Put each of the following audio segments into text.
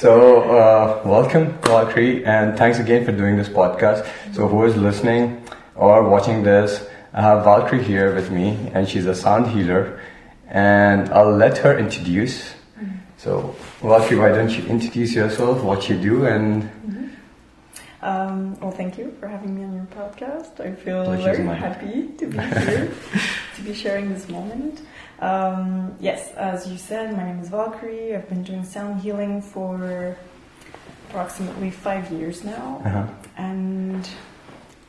Welcome, Valkyrie, and thanks again for doing this podcast. So, who is listening or watching this, I have Valkyrie here with me, and she's a sound healer, and I'll let her introduce. So, Valkyrie, why don't you introduce yourself, what you do, and... Well, thank you for having me on your podcast. I feel Pleasure's very mine. happy to be here, to be sharing this moment. Yes, as you said, my name is Valkyrie. I've been doing sound healing for approximately 5 years now. And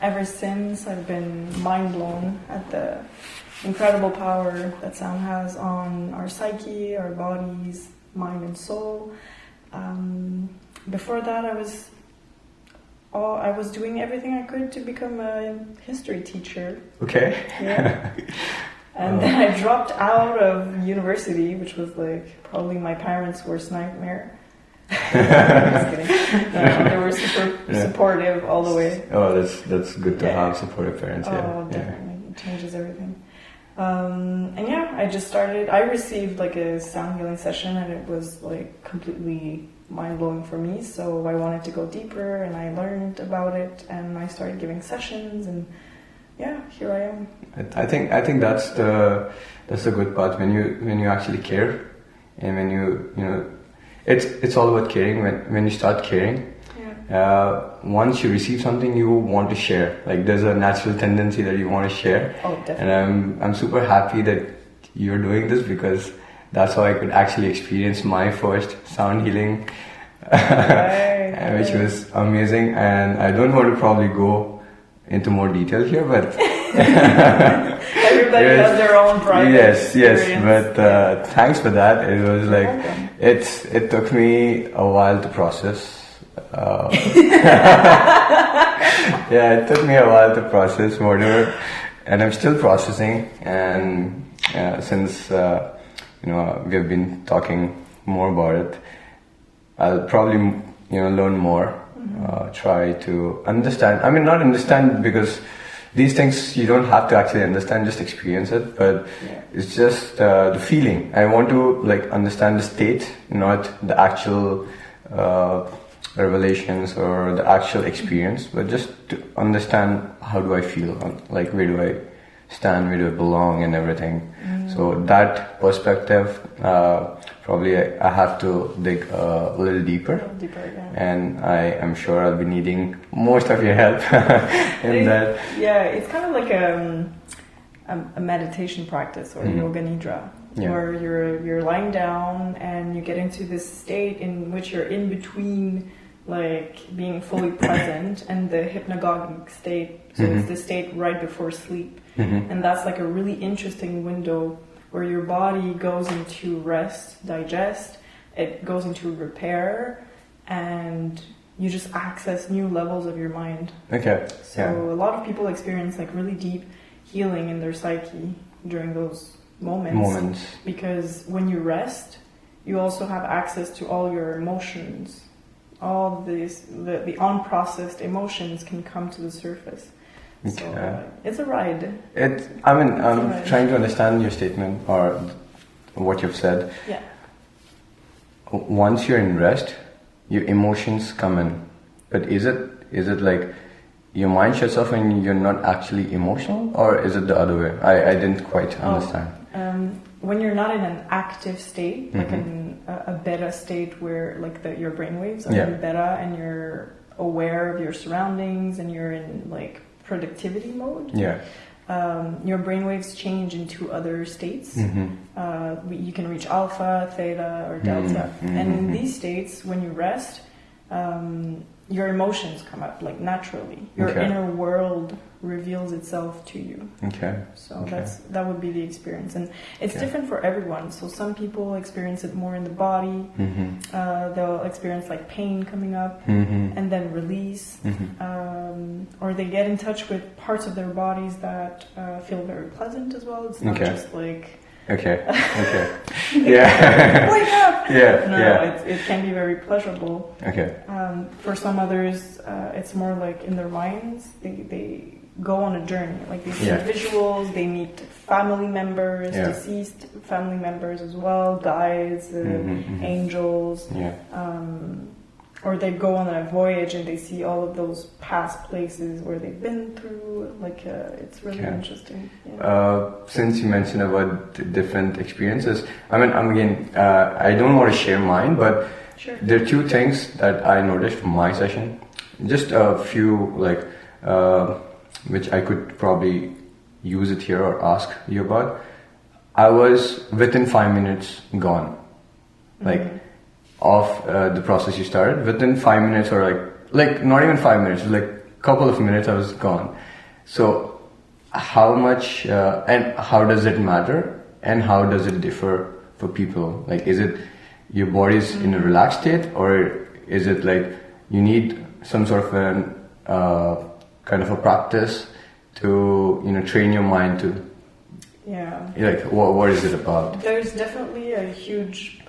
ever since, I've been mind blown at the incredible power that sound has on our psyche, our bodies, mind and soul. Before that, I was doing everything I could to become a history teacher. Okay. Yeah. And then I dropped out of university, which was like probably my parents' worst nightmare. I'm just kidding. No, they were super supportive all the way. Oh, that's good to have supportive parents. Oh, definitely. It changes everything. I just started. I received like a sound healing session, and it was like completely mind-blowing for me. So I wanted to go deeper, and I learned about it, and I started giving sessions, and here I am. I think that's the good part when you actually care, and when you it's all about caring. When you start caring, once you receive something, you want to share. Like there's a natural tendency that you want to share. Oh, definitely. And I'm super happy that you're doing this, because that's how I could actually experience my first sound healing, which was amazing. And I don't want to probably go into more detail here, but everybody has their own private experience. But thanks for that. It was like it took me a while to process. It took me a while to process whatever, and I'm still processing. And since we have been talking more about it, I'll probably learn more. Try to understand. I mean, not understand, because these things you don't have to actually understand, just experience it. But it's just the feeling. I want to understand the state, not the actual revelations or the actual experience, but just to understand how do I feel, where do I stand, where do I belong, and everything. So that perspective, probably I have to dig a little deeper. And I am sure I'll be needing most of your help in that. Yeah, it's kind of like a meditation practice, or yoga nidra, where you're lying down and you get into this state in which you're in between being fully present and the hypnagogic state. So it's the state right before sleep. And that's like a really interesting window where your body goes into rest, digest, it goes into repair, and you just access new levels of your mind. Okay. So a lot of people experience really deep healing in their psyche during those moments. Because when you rest, you also have access to all your emotions. All these, the unprocessed emotions can come to the surface. Okay. So it's a ride. I'm trying to understand your statement or what you've said. Yeah. Once you're in rest, your emotions come in. But is it like your mind shuts off and you're not actually emotional, or is it the other way? I didn't quite understand. When you're not in an active state, like in a beta state where your brainwaves are in beta and you're aware of your surroundings and you're in productivity mode. Your brainwaves change into other states. You can reach alpha, theta, or delta. And in these states, when you rest, your emotions come up naturally. Your inner world reveals itself to you. So that would be the experience, and it's different for everyone. So some people experience it more in the body. They'll experience pain coming up and then release, or they get in touch with parts of their bodies that feel very pleasant as well. It's not just Okay. wake up. No, it can be very pleasurable. For some others, it's more in their minds. go on a journey. Like they see Yeah. visuals, they meet family members, Yeah. deceased family members as well, guides, angels. Yeah. Or they go on a voyage and they see all of those past places where they've been through. Like it's really Okay. interesting. Yeah. Since you mentioned about the different experiences, I mean, I don't want to share mine, but Sure. there are two things that I noticed from my session. Just a few, like, which I could probably use it here or ask you about. I was within 5 minutes gone, like of the process you started. Within 5 minutes, or like not even 5 minutes, like couple of minutes, I was gone. So how much and how does it matter, and how does it differ for people? Like, is it your body's in a relaxed state, or is it like you need some sort of an kind of a practice to train your mind to, Yeah. like, what is it about? There's definitely a huge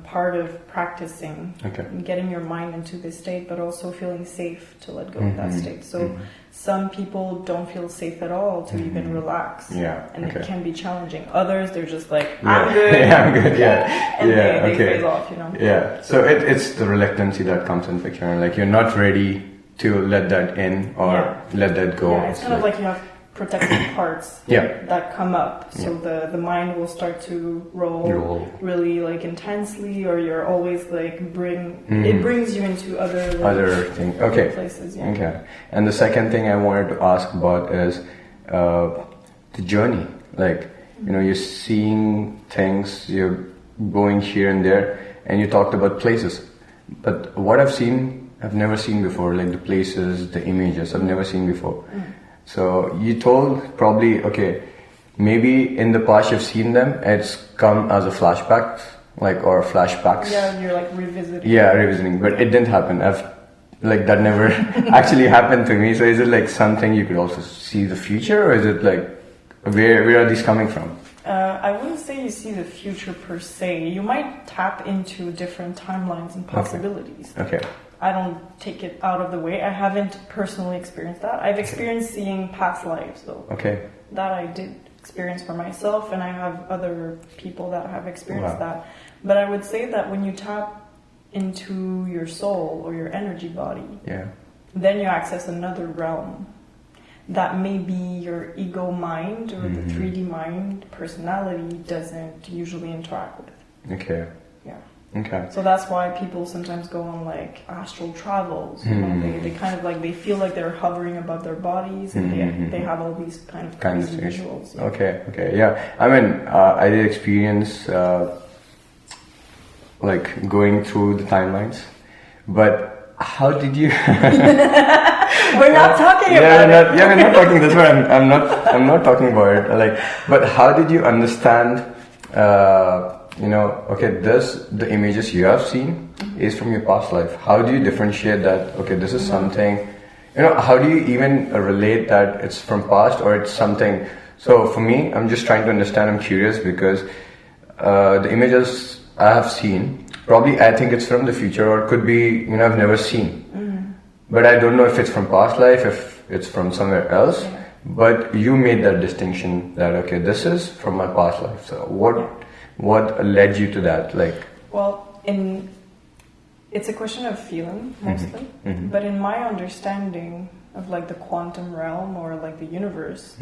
part of practicing, Okay. getting your mind into this state, but also feeling safe to let go of that state. So some people don't feel safe at all to even relax. Yeah, And okay. it can be challenging. Others, they're just like, Yeah. I'm good. Yeah, I'm good. Yeah. And Yeah, they okay. phase off, you know. Yeah. So it's the reluctancy that comes in picture, and like you're not ready to let that in or Yeah. let that go. Yeah, it's kind of like you have protective parts Yeah. that come up. So the mind will start to roll really like intensely, or you're always like it brings you into other thing. Okay. places. Yeah. Okay. And the second thing I wanted to ask about is the journey. Like, you're seeing things, you're going here and there, and you talked about places. But what I've never seen before, like the places, the images, I've never seen before. So you told probably, okay, maybe in the past you've seen them, it's come as a flashback, like, or flashbacks. Yeah, you're like revisiting. Yeah, revisiting, but it didn't happen. That never actually happened to me. So is it like something you could also see the future, or is it like, where are these coming from? I wouldn't say you see the future per se. You might tap into different timelines and possibilities. Okay. I don't take it out of the way. I haven't personally experienced that. I've experienced seeing past lives, though. Okay. That I did experience for myself, and I have other people that have experienced Wow. that. But I would say that when you tap into your soul or your energy body, Yeah. then you access another realm that maybe your ego mind or the 3D mind personality doesn't usually interact with. Okay. Yeah. Okay. So that's why people sometimes go on like astral travels. You know, they kind of like, they feel like they're hovering above their bodies, and they have all these kind of crazy visuals. Yeah. Okay. Yeah. I mean, I did experience like going through the timelines, but how did you? We're not talking about it. We're not talking. That's why I'm not talking about it. Like, but how did you understand? Okay, the images you have seen is from your past life. How do you differentiate that? Okay, this is something. How do you even relate that it's from past or it's something? So for me, I'm just trying to understand. I'm curious because the images I have seen, probably I think it's from the future, or it could be I've never seen. But I don't know if it's from past life, if it's from somewhere else. Yeah. But you made that distinction that, okay, this is from my past life. So what led you to that? Like, well, it's a question of feeling mostly. But in my understanding of like the quantum realm or like the universe,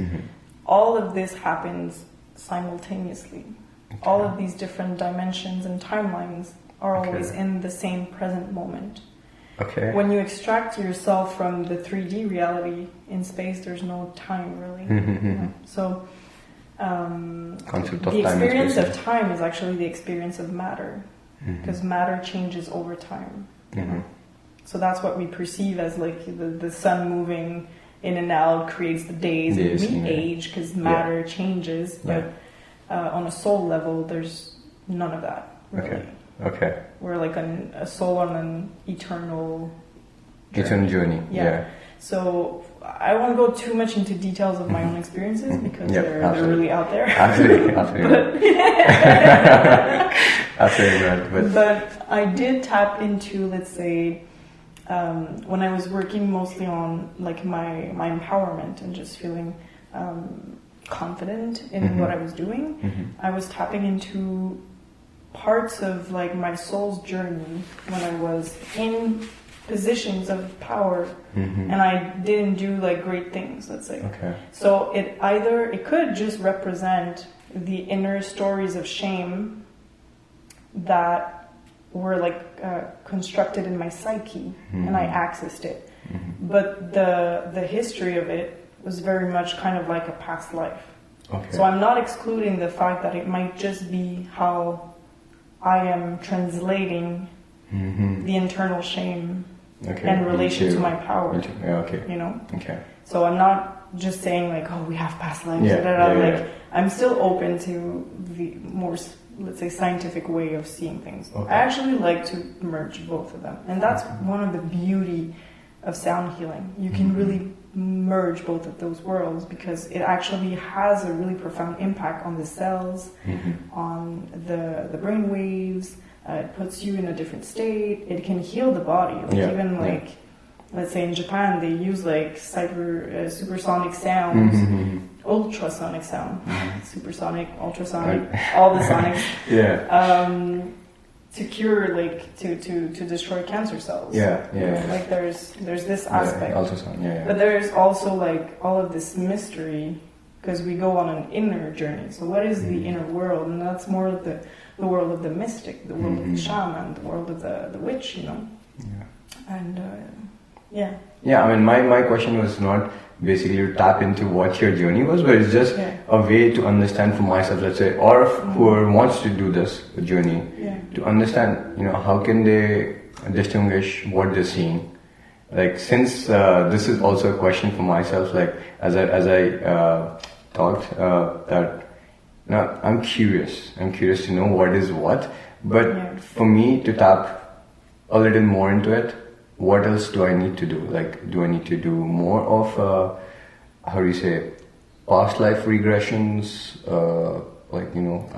all of this happens simultaneously. Okay. All of these different dimensions and timelines are always in the same present moment. Okay. When you extract yourself from the 3D reality in space, there's no time really. So the experience of time is actually the experience of matter, because matter changes over time. So that's what we perceive as like the sun moving in and out creates the days, and we age because matter changes. But on a soul level, there's none of that really. Okay. We're like a soul on an eternal journey. Yeah. So I won't go too much into details of my own experiences because they're really out there. Absolutely. Absolutely right. But I did tap into, let's say, when I was working mostly on like my empowerment and just feeling confident in what I was doing, I was tapping into parts of like my soul's journey when I was in positions of power and I didn't do like great things, let's say. Okay. So it could just represent the inner stories of shame that were like constructed in my psyche and I accessed it. But the history of it was very much kind of like a past life. Okay. So I'm not excluding the fact that it might just be how I am translating the internal shame in relation to my power. Okay. You know? Okay. So I'm not just saying like, oh, we have past lives. I'm still open to the more, let's say, scientific way of seeing things. Okay. I actually like to merge both of them. And that's one of the beauty of sound healing. You can really merge both of those worlds because it actually has a really profound impact on the cells, on the brain waves. It puts you in a different state. It can heal the body. Let's say in Japan, they use like supersonic sounds, ultrasonic sound, supersonic, ultrasonic, all the sonics. To cure, like to destroy cancer cells. Like there's this aspect. But there's also like all of this mystery because we go on an inner journey. So what is the inner world? And that's more of the world of the mystic, the world of the shaman, the world of the witch, you know. And I mean, my question was not basically to tap into what your journey was, but it's just a way to understand for myself, let's say, or whoever wants to do this journey, to understand, you know, how can they distinguish what they're seeing. Like, since this is also a question for myself, like as I talked that now I'm curious to know what is what, but for me to tap a little more into it, what else do I need to do? Like, do I need to do more of, how do you say, past life regressions, like, you know,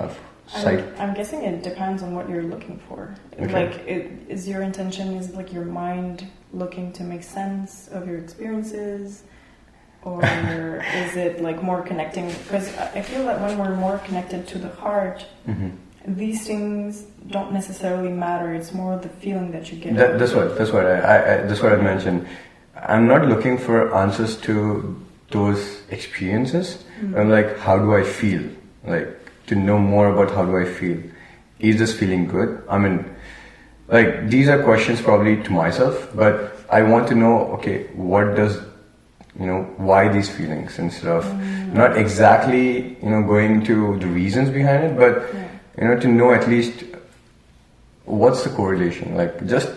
I'm guessing it depends on what you're looking for. Okay. Like, is your intention, is like your mind looking to make sense of your experiences? Or is it like more connecting? Because I feel that when we're more connected to the heart, these things don't necessarily matter. It's more the feeling that you get. That's what I mentioned. I'm not looking for answers to those experiences. I'm like, how do I feel? Like, to know more about how do I feel. Is this feeling good? I mean, like, these are questions probably to myself, but I want to know, okay, what does, you know, why these feelings, instead of not exactly, you know, going to the reasons behind it, but you know, to know at least what's the correlation. Like, just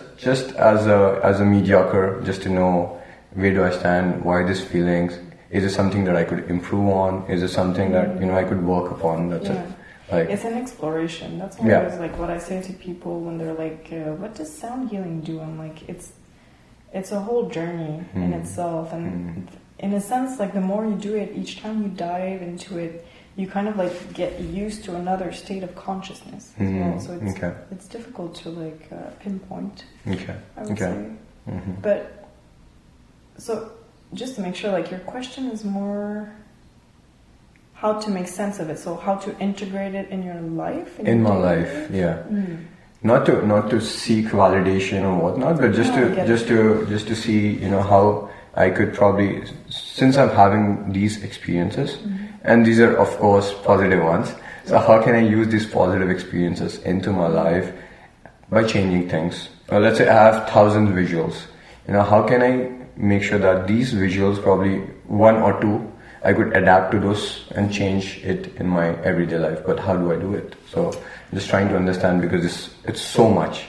as a mediocre, just to know where do I stand, why these feelings, is it something that I could improve on, is it something that, you know, I could work upon. That's it. Like, it's an exploration. That's always like what I say to people when they're like, what does sound healing do? I'm like, it's a whole journey in itself, and in a sense, like, the more you do it, each time you dive into it, you kind of like get used to another state of consciousness as well. So it's difficult to like pinpoint. I would say. But so just to make sure, like, your question is more how to make sense of it. So how to integrate it in your life. In my life, Not to seek validation or whatnot, but just to see, you know, how I could probably, since I'm having these experiences, and these are of course positive ones, so how can I use these positive experiences into my life by changing things? Let's say I have 1,000 visuals, you know, how can I make sure that these visuals, probably one or two, I could adapt to those and change it in my everyday life. But how do I do it? So I'm just trying to understand, because it's so much.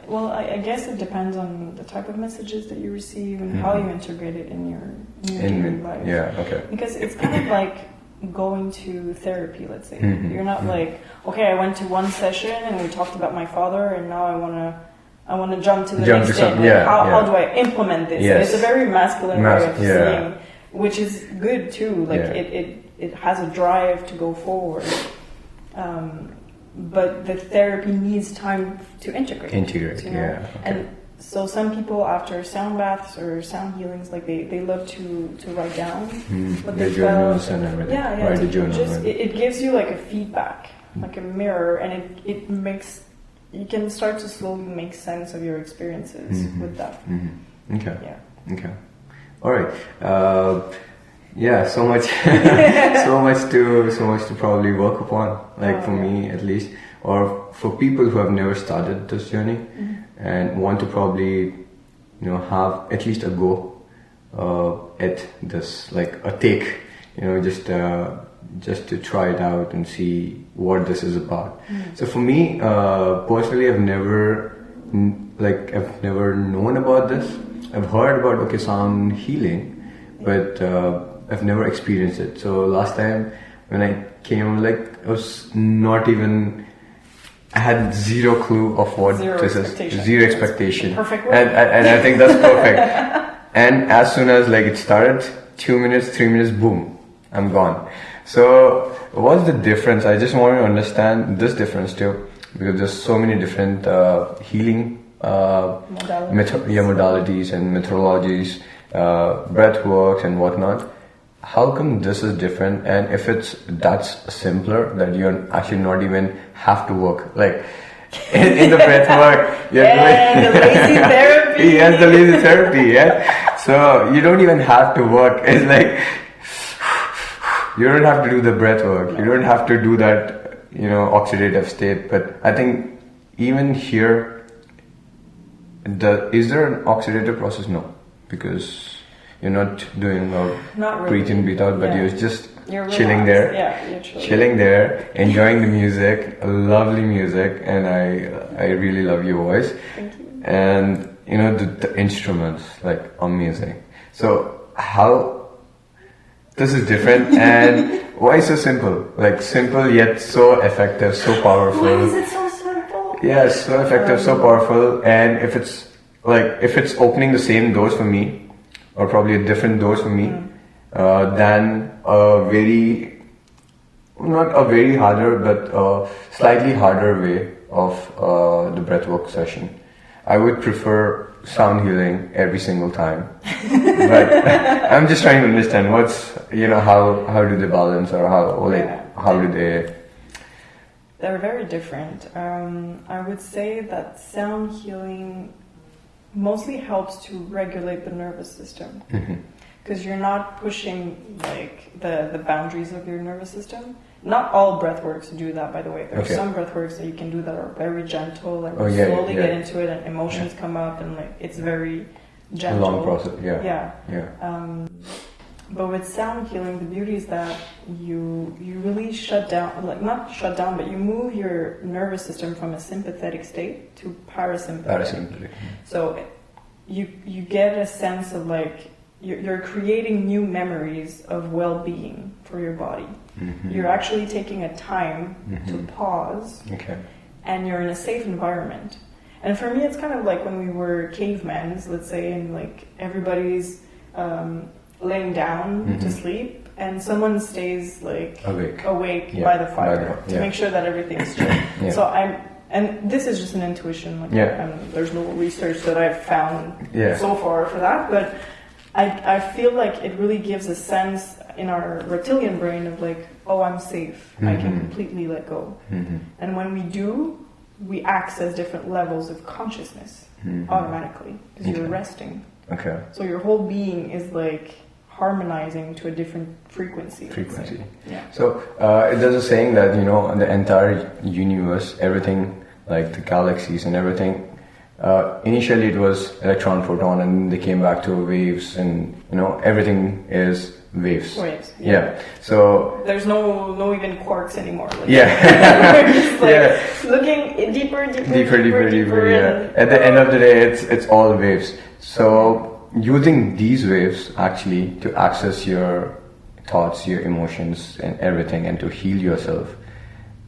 Well, I guess it depends on the type of messages that you receive and how you integrate it in your daily life. Because it's kind of like going to therapy, let's say. You're not like, okay, I went to one session and we talked about my father, and now I want to jump to the next thing. How do I implement this? It's a very masculine way of seeing, which is good too. Like, it has a drive to go forward. But the therapy needs time to integrate. And so some people after sound baths or sound healings, like they love to write down what they journals felt. And everything. Yeah. Write a journal. It gives you like a feedback, like a mirror, and it makes, you can start to slowly make sense of your experiences with that. Okay. Yeah. Okay. All right. Yeah. So much. so much to probably work upon. Like for me, at least, or for people who have never started this journey and want to probably, have at least a go at this, like a take. Just to try it out and see what this is about. So for me, personally, I've never known about this. I've heard about sound healing, but I've never experienced it. So last time when I came, I was not even. I had zero clue of what this is. Zero expectation. Perfect. And I think that's perfect. And as soon as it started, 2 minutes, 3 minutes, boom, I'm gone. So what's the difference? I just want to understand this difference too, because there's so many different healing modalities and methodologies, breath works and whatnot. How come this is different? And if that's simpler, that you actually not even have to work, in the breath work, the lazy therapy. Yes, the lazy therapy. Yeah. So you don't even have to work. It's you don't have to do the breath work. You don't have to do that, oxidative state. But I think even here, is there an oxidative process? No, because you're not doing not really. breathe in, breathe out, but you're just you're chilling relaxed. there. Yeah, you're chilling there, enjoying the music, lovely music, and I really love your voice. Thank you. And the instruments, amazing. So how this is different, and why so simple? Simple yet so effective, so powerful. Why is it so simple? Yeah, so effective, so powerful. And if it's opening the same doors for me, or probably a different doors for me, than not a very harder, but a slightly harder way of the breathwork session. I would prefer sound healing every single time. But I'm just trying to understand how do they balance, or how do they? They're very different. I would say that sound healing mostly helps to regulate the nervous system, because you're not pushing the boundaries of your nervous system. Not all breathworks do that, by the way. There are some breathworks that you can do that are very gentle, slowly get into it, and emotions come up, and it's very gentle. A long process, Yeah. But with sound healing, the beauty is that you really shut down, not shut down, but you move your nervous system from a sympathetic state to parasympathetic. So you get a sense of you're creating new memories of well-being for your body. You're actually taking a time to pause, and you're in a safe environment. And for me, it's kind of like when we were cavemen, let's say, and everybody's laying down to sleep, and someone stays awake by the fire to make sure that everything's chill. So and this is just an intuition. There's no research that I've found so far for that, but I feel like it really gives a sense in our reptilian brain of I'm safe. I can completely let go. And when we do, we access different levels of consciousness automatically, because you're resting. Okay. So your whole being is harmonizing to a different frequency. Yeah. So there's a saying that the entire universe, everything, the galaxies and everything, initially it was electron, proton, and they came back to waves, and everything is waves. Yeah. So there's no even quarks anymore. We're just looking deeper. Yeah. At the end of the day, it's all waves. So using these waves actually to access your thoughts, your emotions, and everything, and to heal yourself.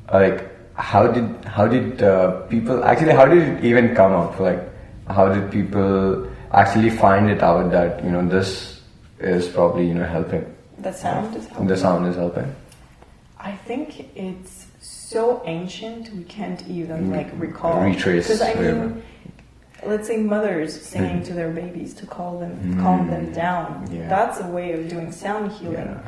How did people actually? How did it even come up? How did people actually find it out that this is probably helping? The sound is helping. The sound is helping. I think it's so ancient we can't even recall. Retrace. Because let's say mothers singing to their babies to calm them down. Yeah. That's a way of doing sound healing.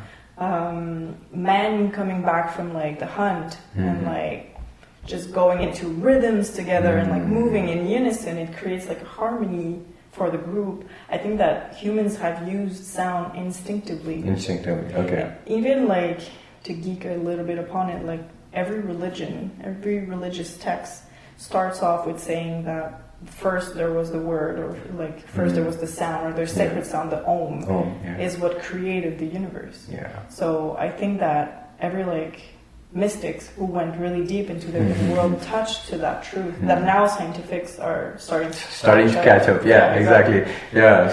Men coming back from like the hunt and like just going into rhythms together and like moving in unison, it creates like a harmony for the group. I think that humans have used sound instinctively. Okay. Even like to geek a little bit upon it, like every religious text starts off with saying that first there was the word, or like first there was the sound, or their sacred sound, the Om, is what created the universe. So I think that every like mystics who went really deep into their world touched to that truth that now scientifics are starting to catch up. Exactly.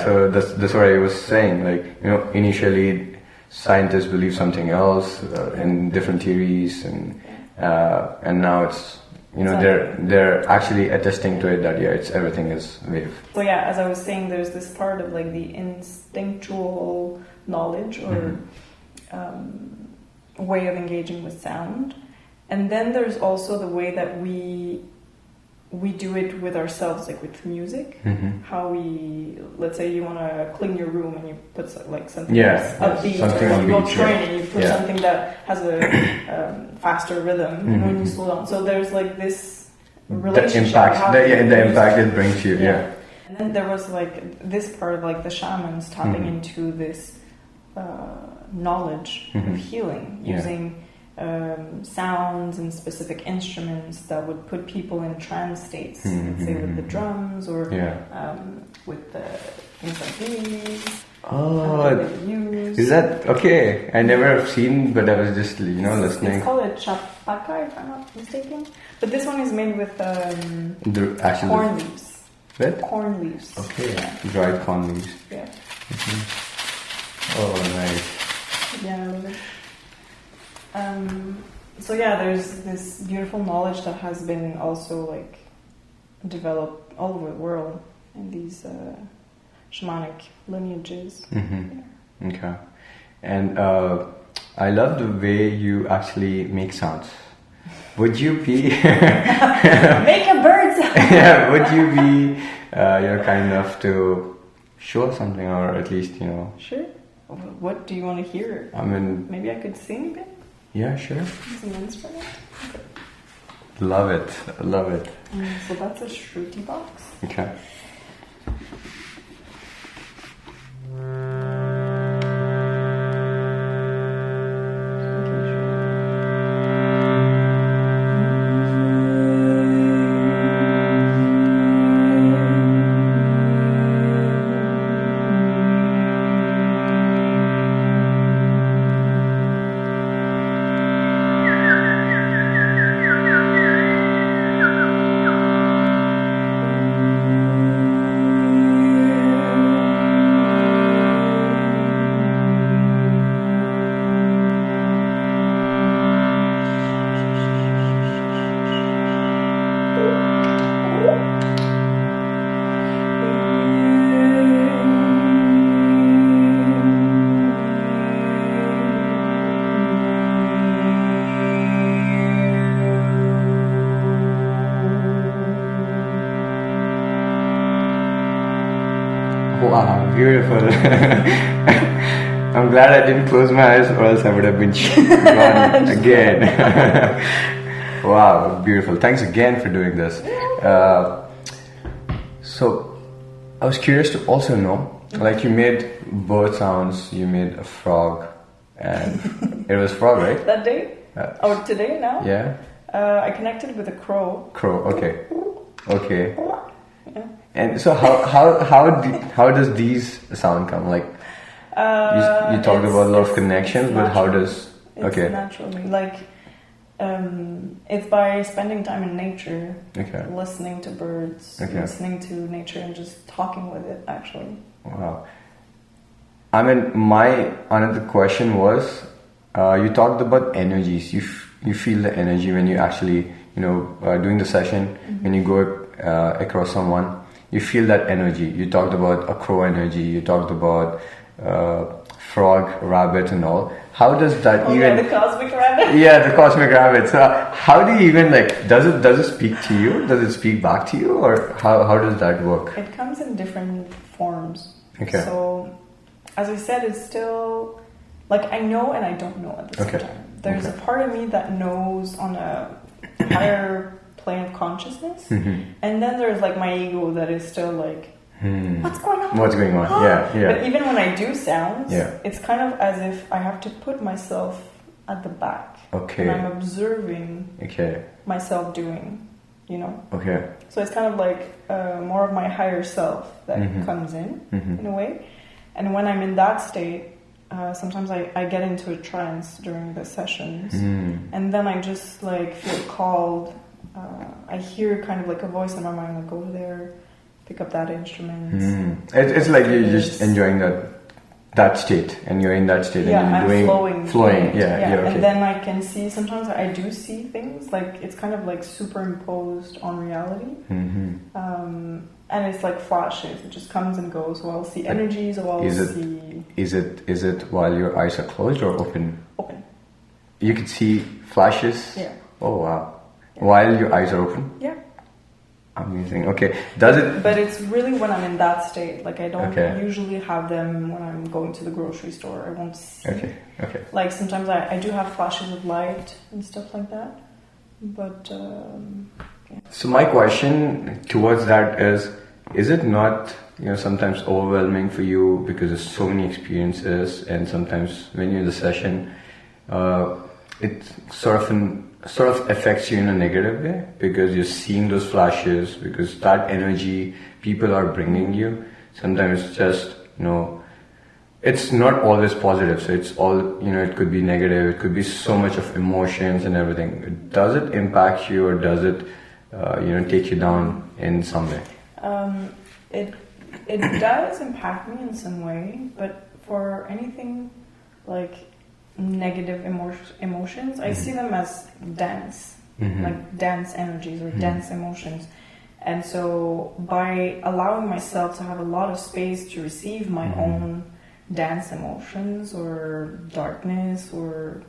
So that's what I was saying, like, you know, initially scientists believe something else in different theories, and now it's, you know, they're actually attesting to it that it's everything is wave. So as I was saying, there's this part of like the instinctual knowledge or way of engaging with sound, and then there's also the way that we do it with ourselves, like with music. How we, let's say you want to clean your room and you put like something upbeat, or you go train and you put something that has a faster rhythm when you slow down. So there's like this relationship, the impact it brings you. And then there was like this part of like the shamans tapping into this knowledge of healing using sounds and specific instruments that would put people in trance states, let's say with the drums or with the things like these. Is that okay? I never have seen, but I was just, you know, listening. It's called a chapaka, if I'm not mistaken. But this one is made with corn leaves. With? Corn leaves. Okay, dried corn leaves. Yeah. Oh, nice. Yeah, I love it. So there's this beautiful knowledge that has been also like developed all over the world in these shamanic lineages. Okay. And I love the way you actually make sounds. Would you be make a bird sound? Would you be kind enough to show something, or at least, you know? Sure. What do you want to hear? I mean, maybe I could sing a bit. Yeah, sure. Some instrument. Love it. So that's a Shruti box. Okay. Wow, beautiful. I'm glad I didn't close my eyes, or else I would have been gone again. Wow, beautiful. Thanks again for doing this. So, I was curious to also know, like, you made bird sounds, you made a frog, and it was frog, right? That day? Or today now? Yeah. I connected with a crow. Crow, okay. Okay. Yeah. And so how does these sound come? Like, you talked about a lot of connections, but how does... It's naturally, like, it's by spending time in nature, listening to birds, listening to nature, and just talking with it, actually. Wow. I mean, my another question was, you talked about energies. You feel the energy when you actually, doing the session, when you go across someone, you feel that energy. You talked about a crow energy, you talked about frog, rabbit and all. how does that Oh, even? yeah, the cosmic rabbit. Yeah, the cosmic rabbit. So how do you even like? Does it speak to you? Does it speak back to you, or how does that work? It comes in different forms. Okay. So, as I said, it's still like I know and I don't know at the same time. There's a part of me that knows on a higher plane of consciousness, and then there's like my ego that is still like, what's going on? What's going on? Huh? Yeah. But even when I do sounds, Yeah. it's kind of as if I have to put myself at the back. Okay. And I'm observing myself doing, you know? Okay. So it's kind of like more of my higher self that comes in a way. And when I'm in that state, sometimes I get into a trance during the sessions. And then I just like feel called. I hear kind of like a voice in my mind, like, over there, pick up that instrument. It's like you're just enjoying that state, and you're in that state, yeah, and you're I'm flowing. Yeah. Okay. And then I can see, sometimes I do see things, like it's kind of like superimposed on reality. And it's like flashes, it just comes and goes. So I'll see energies, or I'll see... Is it while your eyes are closed or open? Open. You could see flashes? Yeah. Oh, wow. Yeah. While your eyes are open? Yeah. Amazing. Okay. Does it... But it's really when I'm in that state. Like, I don't usually have them when I'm going to the grocery store. I won't see. Okay. Like, sometimes I do have flashes of light and stuff like that. But, So my question towards that is it not, sometimes overwhelming for you because there's so many experiences, and sometimes when you're in the session, it sort of affects you in a negative way because you're seeing those flashes, because that energy people are bringing you. Sometimes it's just, it's not always positive. So it's all, it could be negative. It could be so much of emotions and everything. Does it impact you, or does it, take you down in some way? It does impact me in some way, but for anything like negative emotions, I see them as dense, like dense energies or dense emotions. And so by allowing myself to have a lot of space to receive my own dense emotions or darkness or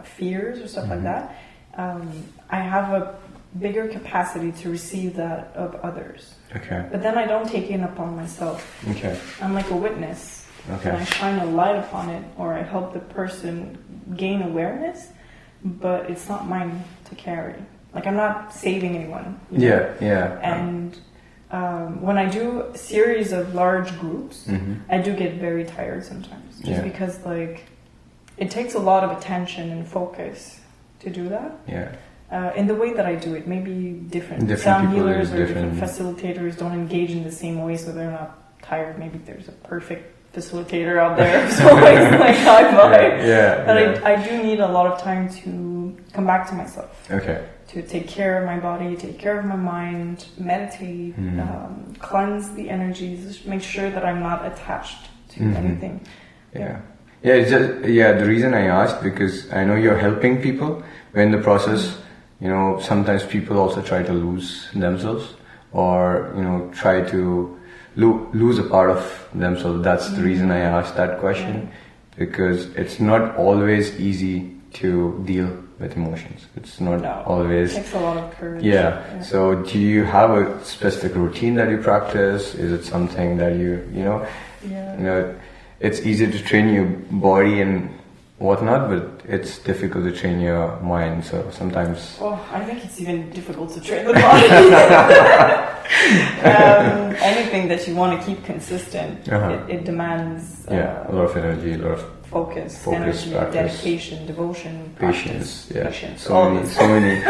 fears or stuff like that, I have a bigger capacity to receive that of others. Okay. But then I don't take it upon myself. Okay. I'm like a witness. Okay. And I shine a light upon it, or I help the person gain awareness, but it's not mine to carry. Like, I'm not saving anyone. Yeah. And when I do a series of large groups, I do get very tired sometimes. Just because, like, it takes a lot of attention and focus to do that. Yeah. In the way that I do it, maybe different sound healers or different facilitators don't engage in the same way, so they're not tired. Maybe there's a perfect facilitator out there, so it's like high vibe. But I do need a lot of time to come back to myself. Okay. To take care of my body, take care of my mind, meditate, cleanse the energies, just make sure that I'm not attached to anything. Yeah. It's just, the reason I asked, because I know you're helping people, but in the process, sometimes people also try to lose themselves, or, try to lose a part of themselves. That's the reason I asked that question, because it's not always easy to deal with emotions. It's not always... It takes a lot of courage. Yeah. So do you have a specific routine that you practice? Is it something that it's easy to train your body and whatnot, but it's difficult to train your mind. So sometimes... Well, I think it's even difficult to train the body. Anything that you want to keep consistent, it demands... a lot of energy, a lot of focus, energy, practice, dedication, devotion, patience, patience, so many,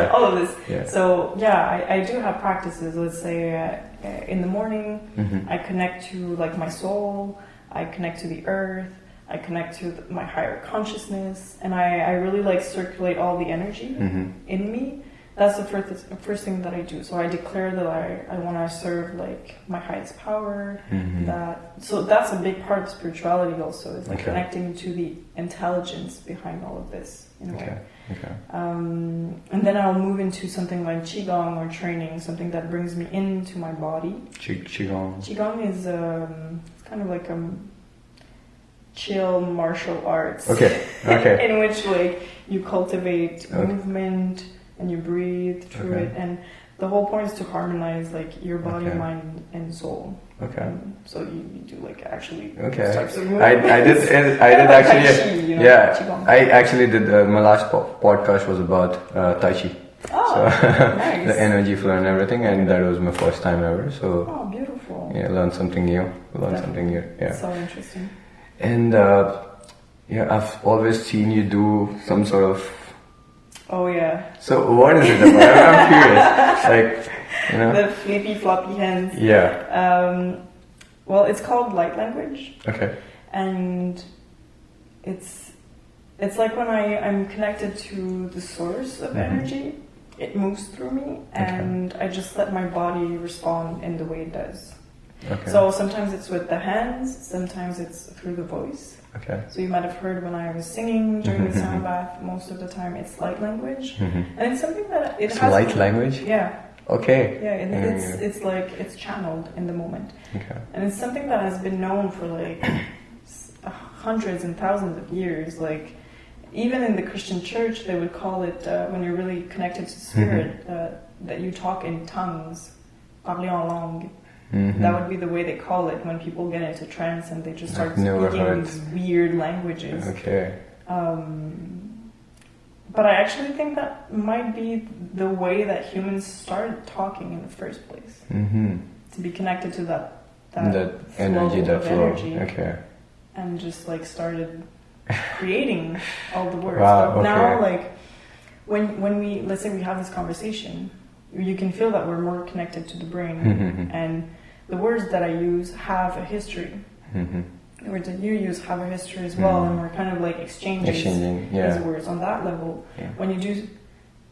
all of this. So I do have practices. Let's say in the morning, I connect to like my soul, I connect to the earth, I connect to my higher consciousness, and I really like circulate all the energy in me. That's the first thing that I do. So I declare that I want to serve like my highest power. So that's a big part of spirituality also, is like connecting to the intelligence behind all of this in a way. And then I'll move into something like Qigong or training, something that brings me into my body. Qigong. Qigong is it's kind of like chill martial arts. Okay. In which like you cultivate movement and you breathe through it, and the whole point is to harmonize like your body, mind, and soul. Okay. So you do like actually. Okay. Types of I did actually. Tai Chi, yeah. I actually did. My last podcast was about Tai Chi. Oh, so, nice. The energy flow and everything, and that was my first time ever. So. Oh, beautiful. Yeah, learn something new. Something new. Yeah. So interesting. And I've always seen you do some sort of. Oh yeah. So what is it about? I'm curious. Like, you know. The flippy floppy hands. Yeah. Well, it's called light language. Okay. And it's like when I'm connected to the source of energy, it moves through me, and I just let my body respond in the way it does. Okay. So sometimes it's with the hands, sometimes it's through the voice. Okay. So you might have heard when I was singing during the sound bath, most of the time it's light language. And it's something that it's light language? Yeah. Okay. Yeah, it's like it's channeled in the moment. Okay. And it's something that has been known for like hundreds and thousands of years. Like even in the Christian church, they would call it when you're really connected to spirit that you talk in tongues, parler en langue. That would be the way they call it when people get into trance and they just start speaking these weird languages. Okay. But I actually think that might be the way that humans started talking in the first place. To be connected to that energy, that flow. Energy, okay. And just like started creating all the words. Wow, but now, like when we, let's say we have this conversation, you can feel that we're more connected to the brain, and the words that I use have a history. The words that you use have a history as well, and we're kind of like exchanging these words on that level. Yeah. When you do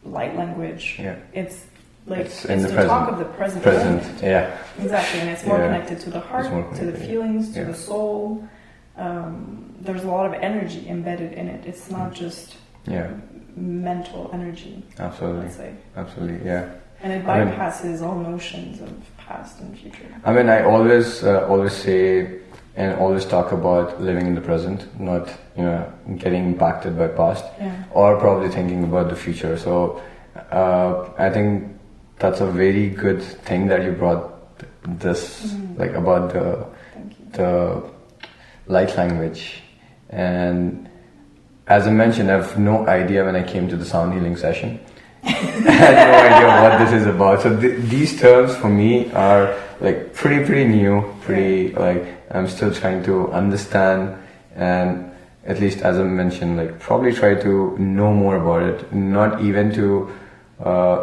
light language, it's like it's the present. Talk of the present moment. Yeah, exactly, and it's more connected to the heart, to the feelings, to the soul. There's a lot of energy embedded in it. It's not just mental energy. Absolutely, let's say. Absolutely, yeah. And it bypasses all notions of past and future. I mean, I always say and always talk about living in the present, not getting impacted by past, or probably thinking about the future. So I think that's a very good thing that you brought this like about the light language. And as I mentioned, I have no idea when I came to the sound healing session. I had no idea what this is about. So these terms for me are like pretty new, like I'm still trying to understand, and at least as I mentioned, like probably try to know more about it, not even to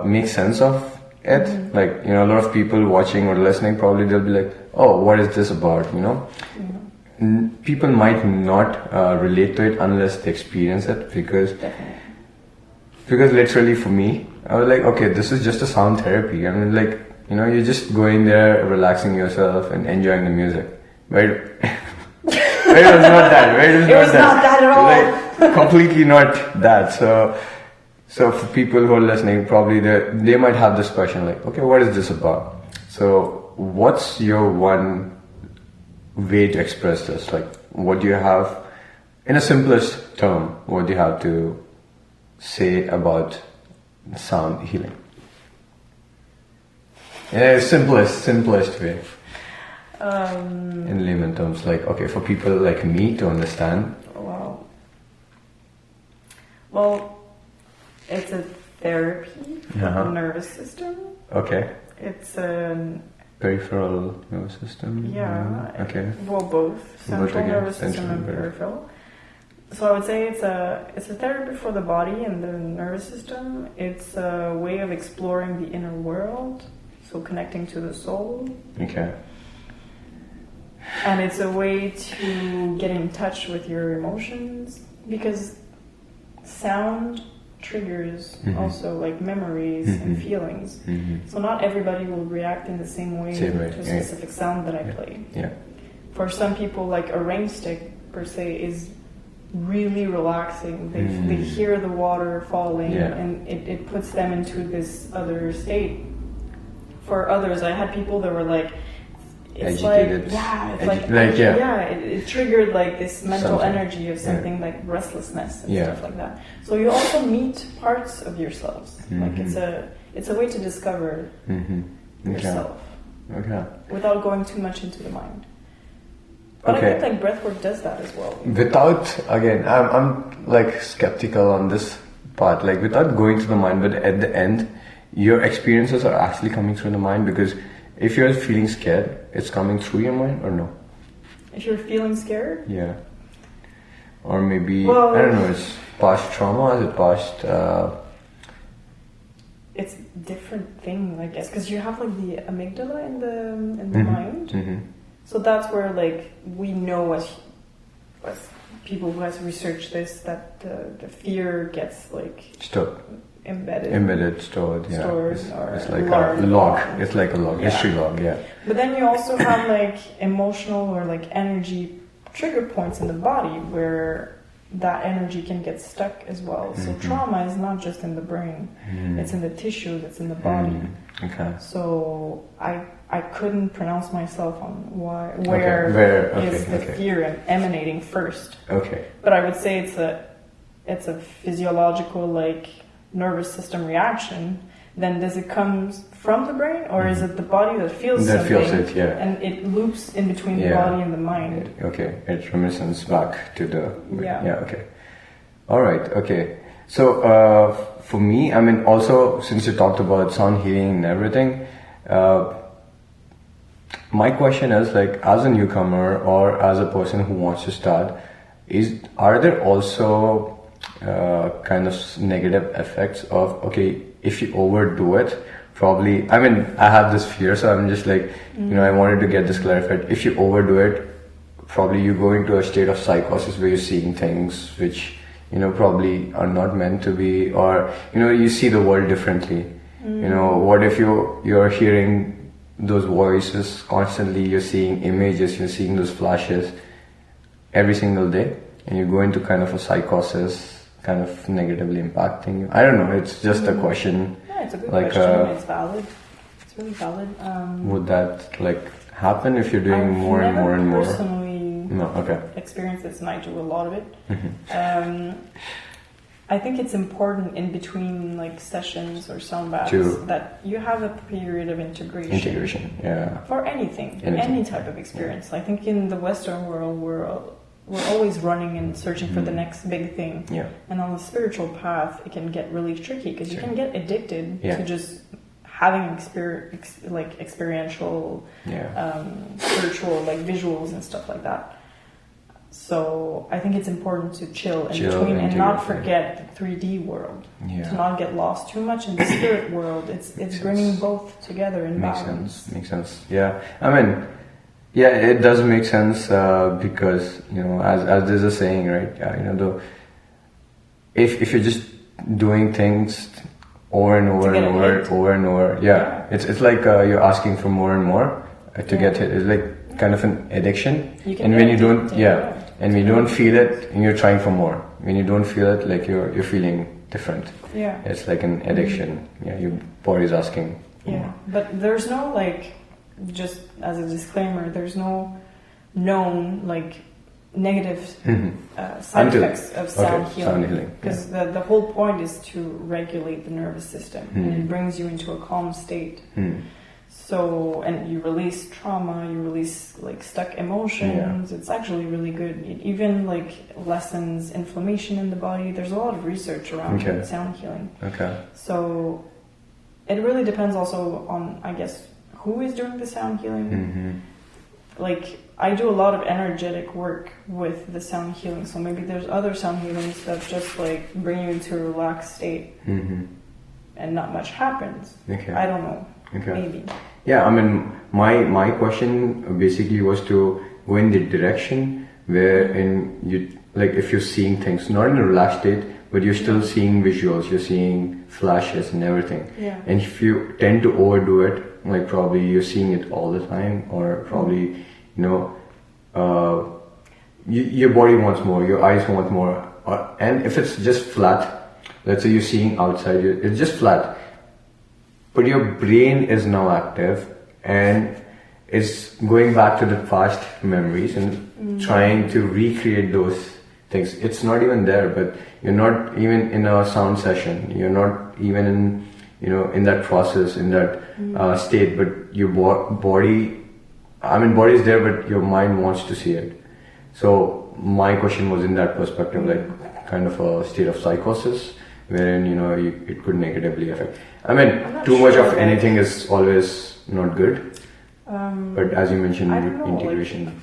make sense of it. Like, a lot of people watching or listening, probably they'll be like, oh, what is this about, People might not relate to it unless they experience it, because literally for me, I was like, okay, this is just a sound therapy. I mean, like, you're just going there, relaxing yourself and enjoying the music. Right? It was not that. It was not that at all. Like, completely not that. So for people who are listening, probably they might have this question like, okay, what is this about? So what's your one way to express this? Like, what do you have, in a simplest term, what do you have to say about sound healing? Yeah, simplest way. In layman terms, like, okay, for people like me to understand. Wow. Well, it's a therapy for the nervous system. Okay. It's a peripheral nervous system. Yeah. Okay. Well, both central nervous system and peripheral. So I would say it's a therapy for the body and the nervous system. It's a way of exploring the inner world, so connecting to the soul. Okay. And it's a way to get in touch with your emotions, because sound triggers also like memories and feelings. So not everybody will react in the same way to a specific sound that I play. Yeah. For some people, like a rain stick per se is really relaxing. They hear the water falling and it puts them into this other state. For others, I had people that were like, it's agitated. It triggered like this mental Something. energy of something like restlessness and Yeah. stuff like that. So you also meet parts of yourselves. Like it's a way to discover yourself Okay. without going too much into the mind. But Okay. I think like breathwork does that as well. Without, again, I'm like skeptical on this part, like without going to the mind, but at the end, your experiences are actually coming through the mind, because if you're feeling scared, it's coming through your mind or no? If you're feeling scared, Yeah. Or maybe, Well- I don't know, it's past trauma, is it past, it's different thing, I guess, because you have like the amygdala in the mind. So that's where like we know as people who has researched this that the fear gets like stored, embedded, stored, yeah. Stored It's, or it's like learned. a log, it's like a log, Yeah. history log, yeah. But then you also have like emotional or like energy trigger points in the body where that energy can get stuck as well. So trauma is not just in the brain, it's in the tissue that's in the body. Okay. So I couldn't pronounce myself on where is the fear emanating first. Okay. But I would say it's a physiological like nervous system reaction. Then does it come from the brain, or is it the body that feels That something feels it, yeah. and it loops in between the Yeah. body and the mind? Okay, it reminiscence back to the Yeah. Okay. All right. Okay. So for me, I mean, also since you talked about sound healing and everything, my question is like, as a newcomer or as a person who wants to start, are there also kind of negative effects of, okay, if you overdo it, probably, I mean, I have this fear, so I'm just like, I wanted to get this clarified. If you overdo it, probably you go into a state of psychosis where you're seeing things which, probably are not meant to be, or, you see the world differently. What if you're hearing those voices constantly, you're seeing images, you're seeing those flashes every single day, and you go into kind of a psychosis, kind of negatively impacting you. I don't know, it's just a question. Yeah, it's a good Like, question. It's valid. It's really valid. Would that like happen if you're doing I've more and never more and more? personally No, okay. experienced this, and I do a lot of it. I think it's important in between like sessions or sound baths that you have a period of integration. Yeah. For anything, any type of experience. I think in the Western world, we're always running and searching for the next big thing. Yeah. And on the spiritual path, it can get really tricky because you can get addicted to just having experiential, spiritual like visuals and stuff like that. So I think it's important to chill in between and not forget the 3D world. Yeah. To not get lost too much in the spirit world. It's bringing both together in balance. Makes sense. Yeah. I mean, yeah, it does make sense because as there's a saying, right? If you're just doing things over and over and over, it's like you're asking for more and more to get it. It's like kind of an addiction. And when you don't, and when you don't feel it, and you're trying for more. When you don't feel it, like you're feeling different. Yeah. It's like an addiction. Yeah, your body's asking. Yeah, but there's no like, just as a disclaimer, there's no known like negative side effects of sound healing. Because the whole point is to regulate the nervous system, and it brings you into a calm state. So, and you release trauma, you release like stuck emotions. It's actually really good. It even like lessens inflammation in the body. There's a lot of research around sound healing. Okay. So it really depends also on, I guess, who is doing the sound healing. Like I do a lot of energetic work with the sound healing. So maybe there's other sound healings that just like bring you into a relaxed state and not much happens. Okay. I don't know. Okay. Maybe. Yeah, I mean, my question basically was to go in the direction wherein you, like, if you're seeing things not in a relaxed state, but you're still seeing visuals, you're seeing flashes and everything. Yeah. And if you tend to overdo it, like probably you're seeing it all the time, or probably, your body wants more, your eyes want more, and if it's just flat, let's say you're seeing outside, it's just flat. But your brain is now active, and is going back to the past memories and trying to recreate those things. It's not even there, but you're not even in a sound session. You're not even in, in that process, in that state, but your body is there, but your mind wants to see it. So my question was in that perspective, like kind of a state of psychosis, wherein, it could negatively affect. Too much of anything is always not good. But as you mentioned, integration,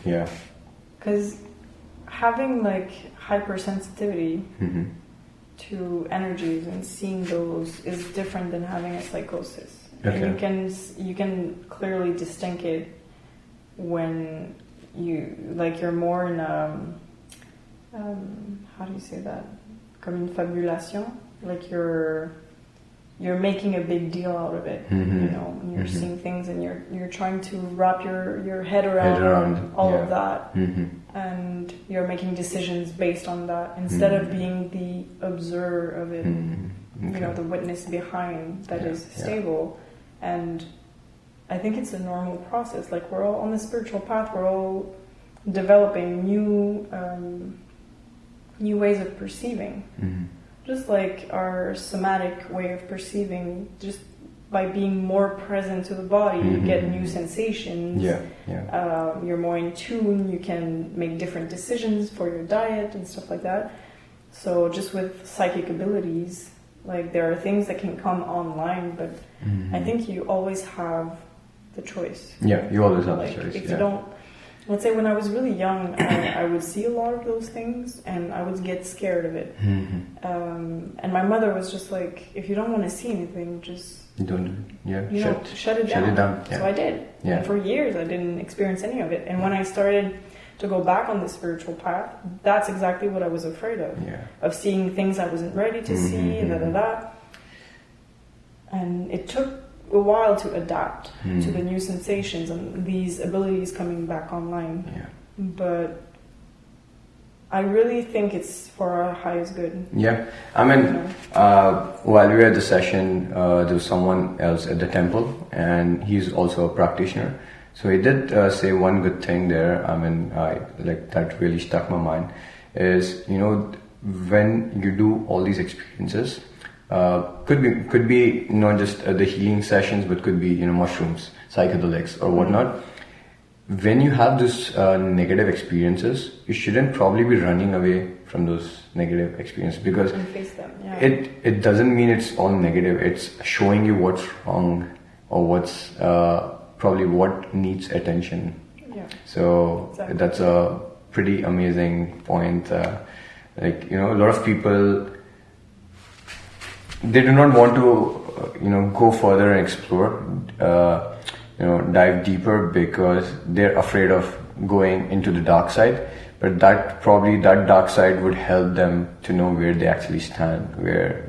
because having like hypersensitivity to energies and seeing those is different than having a psychosis. Okay. And you can clearly distinct it when you're more in how do you say that? Comme une fabulation, like you're making a big deal out of it, and you're seeing things and you're trying to wrap your head around all of that, and you're making decisions based on that instead of being the observer of it, the witness behind that is stable. And I think it's a normal process. Like, we're all on the spiritual path, we're all developing new ways of perceiving. Just like our somatic way of perceiving, just by being more present to the body, you get new sensations. You're more in tune, you can make different decisions for your diet and stuff like that. So just with psychic abilities, like, there are things that can come online, but I think you always have the choice. Yeah, you always have the choice. If you don't, let's say when I was really young, I would see a lot of those things and I would get scared of it. And my mother was just like, if you don't want to see anything, just don't shut it down. So I did. And for years I didn't experience any of it. And when I started to go back on the spiritual path, that's exactly what I was afraid of. Of seeing things I wasn't ready to see, and it took a while to adapt to the new sensations and these abilities coming back online. But I really think it's for our highest good. While we were at the session, there was someone else at the temple, and he's also a practitioner. So he did say one good thing there. That really stuck my mind. Is, when you do all these experiences, could be not just the healing sessions, but could be mushrooms, psychedelics, or whatnot. When you have these negative experiences, you shouldn't probably be running away from those negative experiences, because face them. It doesn't mean it's all negative. It's showing you what's wrong or what's probably what needs attention. So that's a pretty amazing point. A lot of people, they do not want to go further and explore, dive deeper, because they're afraid of going into the dark side. But that dark side would help them to know where they actually stand, where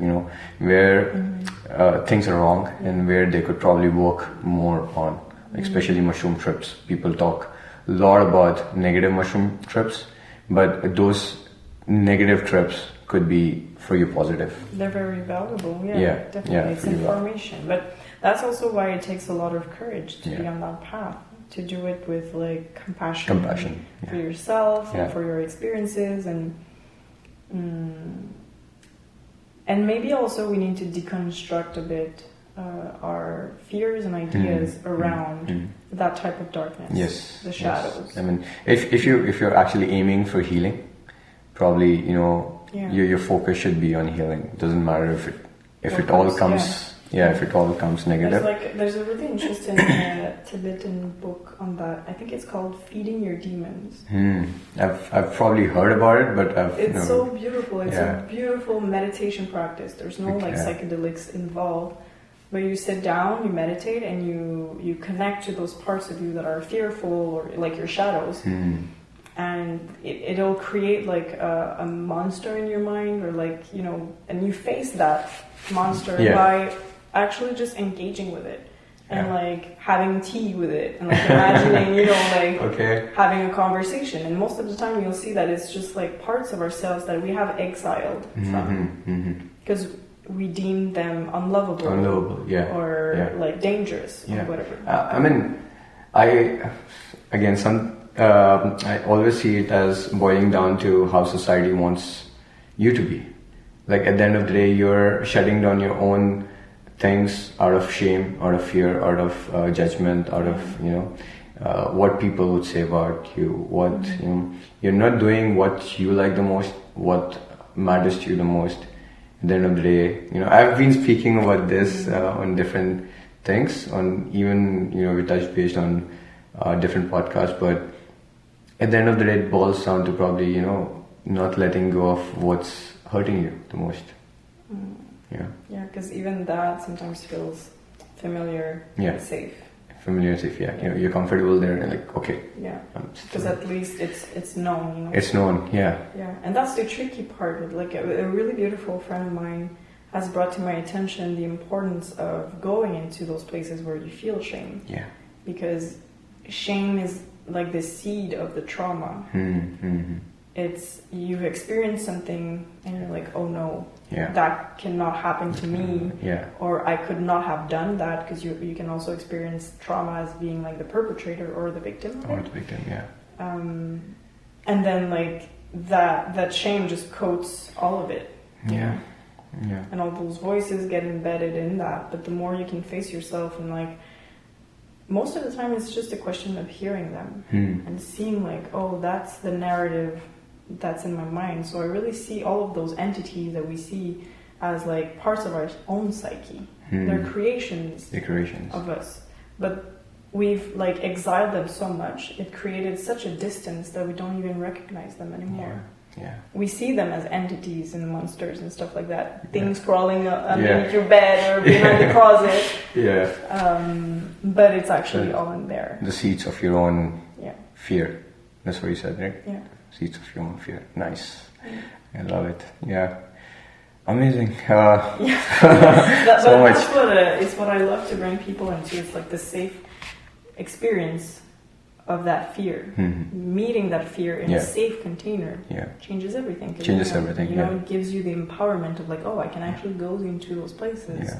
things are wrong, and where they could probably work more on, especially mushroom trips. People talk a lot about negative mushroom trips, but those negative trips could be for you positive. They're very valuable. Definitely. It's information. But that's also why it takes a lot of courage to be on that path, to do it with like compassion for yourself and for your experiences, and maybe also we need to deconstruct a bit our fears and ideas around that type of darkness, the shadows. If you're actually aiming for healing, probably your focus should be on healing. It doesn't matter if it all comes negative. There's a really interesting Tibetan book on that. I think it's called Feeding Your Demons. I've probably heard about it, but it's so beautiful. It's a beautiful meditation practice. There's no psychedelics involved, but you sit down, you meditate, and you connect to those parts of you that are fearful, or like your shadows. And it'll create like a monster in your mind, or and you face that monster by actually just engaging with it, and like having tea with it, and like imagining, having a conversation. And most of the time you'll see that it's just like parts of ourselves that we have exiled from, because we deem them unlovable, or like dangerous, or whatever. I always see it as boiling down to how society wants you to be. Like at the end of the day, you're shutting down your own things out of shame, out of fear, out of judgment, out of what people would say about you. You're not doing what you like the most, what matters to you the most. At the end of the day, I've been speaking about this on different things, on even we touched based on different podcasts, but at the end of the day, it boils down to probably not letting go of what's hurting you the most. Yeah, because even that sometimes feels familiar and safe. Familiar and safe, yeah. You're comfortable there and like, okay. Yeah, because at least it's known, It's known, yeah. Yeah, and that's the tricky part. Like a really beautiful friend of mine has brought to my attention the importance of going into those places where you feel shame. Yeah. Because shame is like the seed of the trauma. Mm-hmm. It's you've experienced something and you're like, oh no, that cannot happen to me. Or I could not have done that, because you can also experience trauma as being like the perpetrator or the victim. Or the victim, yeah. And then like that shame just coats all of it. Yeah. And all those voices get embedded in that. But the more you can face yourself, and like most of the time it's just a question of hearing them and seeing like, oh, that's the narrative that's in my mind. So I really see all of those entities that we see as like parts of our own psyche. They're creations of us. But we've like exiled them so much, it created such a distance that we don't even recognize them anymore. Yeah. We see them as entities and monsters and stuff like that. Things crawling underneath your bed or behind the closet. But it's actually all in there. The seeds of your own fear. That's what you said, right? Yeah. Seeds of your own fear. Nice. I love it. Yeah. Amazing. So much. It's what I love to bring people into. It's like the safe experience of that fear. Meeting that fear in a safe container changes everything. Changes everything. It gives you the empowerment of like, oh, I can actually go into those places,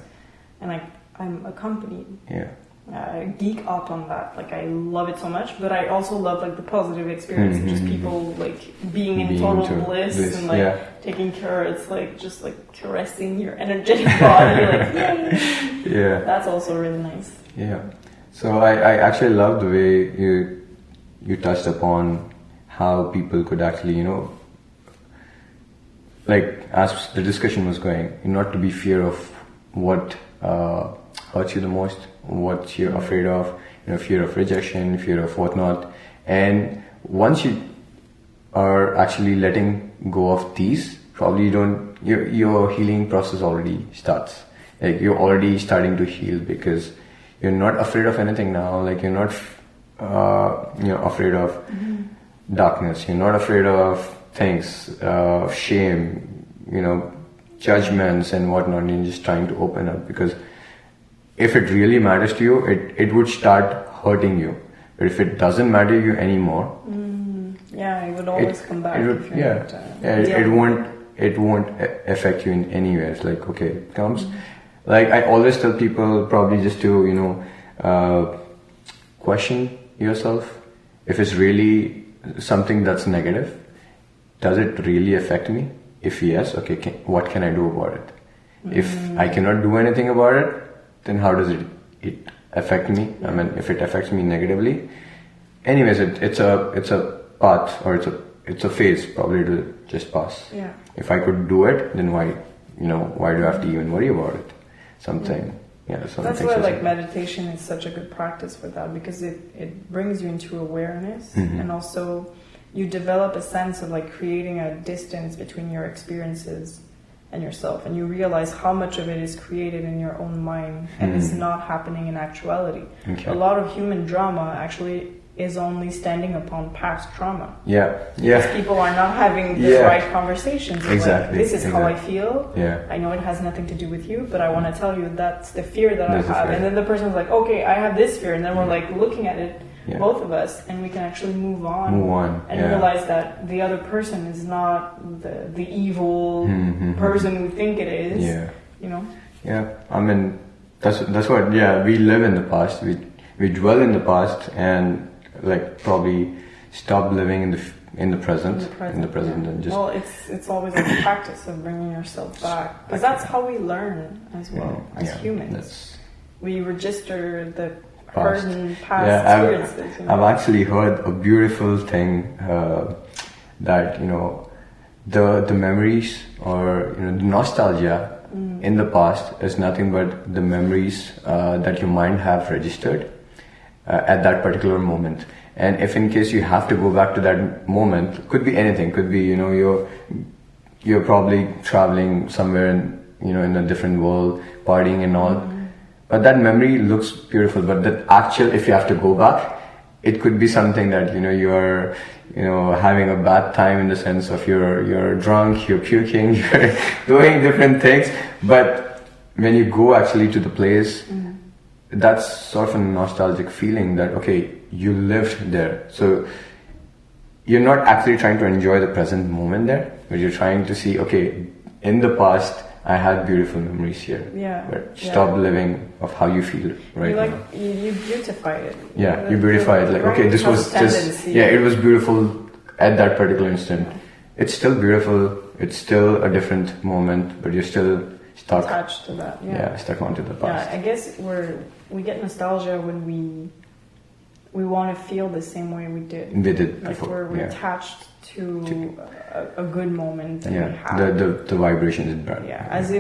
and I'm accompanied. I geek up on that. Like I love it so much, but I also love like the positive experience of just people like being in total bliss and like taking care. It's like just like caressing your energetic body. Like yay! That's also really nice. So I actually love the way you touched upon how people could actually, like as the discussion was going, not to be fear of what hurts you the most, what you're afraid of, fear of rejection, fear of whatnot. And once you are actually letting go of these, probably your healing process already starts. Like you're already starting to heal because you're not afraid of anything now. Like you're not afraid of darkness. You're not afraid of things, shame, judgments and whatnot. You're just trying to open up, because if it really matters to you, it would start hurting you. But if it doesn't matter to you anymore, it would always come back. It won't affect you in any way. It's like, okay, it comes. Like I always tell people, probably just to question yourself. If it's really something that's negative, does it really affect me? If yes, okay, what can I do about it? If I cannot do anything about it, then how does it affect me? I mean, if it affects me negatively, anyways, it's a path, or it's a phase. Probably it'll just pass. If I could do it, then why do I have to even worry about it? That's why like meditation is such a good practice for that, because it brings you into awareness, and also you develop a sense of like creating a distance between your experiences and yourself, and you realize how much of it is created in your own mind and is not happening in actuality. A lot of human drama actually is only standing upon past trauma. Because people are not having the right conversations. Exactly. Like, this is how I feel. I know it has nothing to do with you, but I want to tell you that's the fear that I have. And then the person's like, okay, I have this fear. And then we're like looking at it, both of us, and we can actually move on and realize that the other person is not the evil person we think it is. I mean, that's what. We live in the past. we dwell in the past and like probably stop living in the present, and just. Well, it's always a practice of bringing yourself back, because that's how we learn as well as humans. We register the past experiences. I've actually heard a beautiful thing that the memories or the nostalgia in the past is nothing but the memories that your mind have registered at that particular moment. And if in case you have to go back to that moment, could be anything, could be you're probably traveling somewhere in a different world, partying and all. But that memory looks beautiful. But the actual, if you have to go back, it could be something that you're having a bad time in the sense of you're drunk, you're puking, you're doing different things. But when you go actually to the place, that's sort of a nostalgic feeling that okay, you lived there. So you're not actually trying to enjoy the present moment there, but you're trying to see okay, in the past I had beautiful memories here. But stop living of how you feel right now. You beautify it. You beautify it. Like okay, this was just it was beautiful at that particular instant. It's still beautiful. It's still a different moment, but you're still stuck attached to that. Stuck onto the past. I guess we get nostalgia when we want to feel the same way we did. We did like before. We're attached to a good moment that we had. The vibrations in that. As